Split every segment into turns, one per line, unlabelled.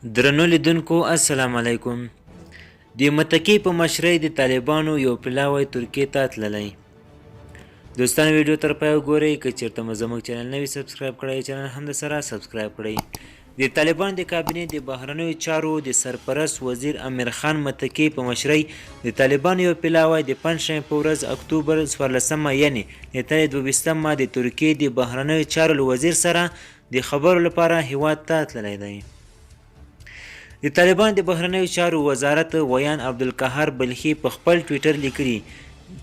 درنو لیدونکو السلام علیکم. د متکي په مشرۍ د طالبانو یو پلاوی ترکیې ته تللی. دوستان ویډیو تر پای وګورئ. که چیرته مو زموږ چینل نه وي سبسکرایب کړی چینل هم درسره سبسکرایب کړئ. د طالبانو د کابینې د بهرنیو چارو د سرپرست وزیر امیر خان متکي په مشرۍ د طالبانو یو پلاوی د پنجشنبې په ورځ اکتوبر 14 یعنې نیټه 22 د ترکیې د بهرنیو چارو له وزیر سره د خبرو لپاره هیواد ته تللی دی. د طالبانو د بهرنیو چارو وزارت ویان عبدالقهار بلخي په خپل ټویټر لیکلي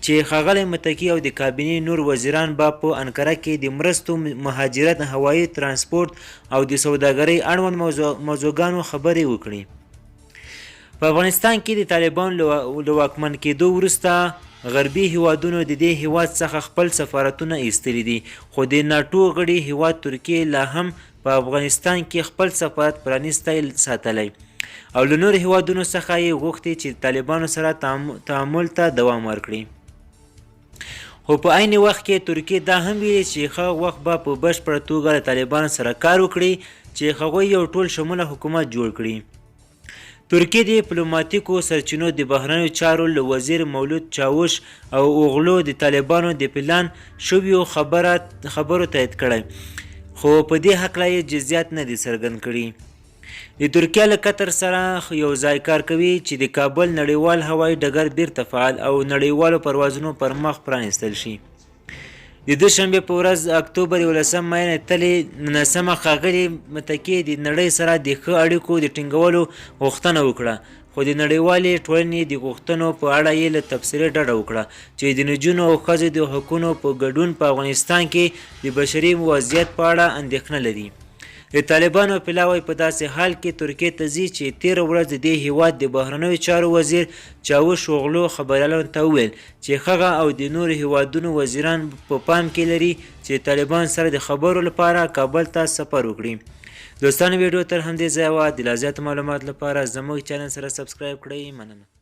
چې ښاغلی متکي او د کابینې نور وزیران به په انکره کې د مرستو، مهاجرت، هوایي ترانسپورت او د سوداګرۍ اړوند موضوعګانو خبرې وکړي. په افغانستان کې د طالبانو له واکمن کېدو وروسته غربي هیوادونو د دې هیواد څخه خپل سفارتونه ایستلي دي، خو د ناټو غړي هیواد ترکیې لا هم په افغانستان کې خپل سفارت پرانیستی ساتلی او له نورو هیوادونو څخه یې غوښتي چې طالبانو سره تعامل ته دوام ورکړي. خو په عین وخت کې ترکیې دا هم ویلي چې ښه وخت به په بشپړه توګه له طالبانو سره کار وکړي چې هغوی یو ټول شموله حکومت جوړ کړي. ترکیې د ډیپلوماتیکو سرچینو د بهرنیو چارو له وزیر مولود چاوش او اوغلو د طالبانو د پلان شویو خبرو تایید کړی، خو په دې هکله یې جزئیات نه دي څرګند کړي. د ترکیه له قطر سره یو ځای کار کوي چې د کابل نړیوال هوایي ډګر بیرته فعال او نړیوالو پروازونو پر مخ پرانیستل شي. د دوشنبې په ورځ اکتوبر 11 نیټې 19 ښاغلي متکي د نړۍ سره د ښه اړیکو د ټینګولو غوښتنه وکړه، خو د نړیوالې ټولنې د غوښتنو په اړه یې له تبصرې ډډه وکړه چې د نجونو او ښځو د حقونو په ګډون په افغانستان کې د بشري وضعیت په اړه اندېښنه لري. د طالبانو پلاوی په داسې حال کې ترکیې ته ځي چې تېره ورځ د دې هیواد د بهرنیو چارو وزیر چاوش اوغلو خبریالانو ته وویل چې هغه او د نورو هیوادونو وزیران په پام کې لري چې طالبان سره د خبرو لپاره کابل ته سفر وکړي. دوستانو ویډیو تر همدې ځایه وه. د لا زیاتو معلوماتو لپاره زموږ چینل سره سبسکرایب کړئ. مننه.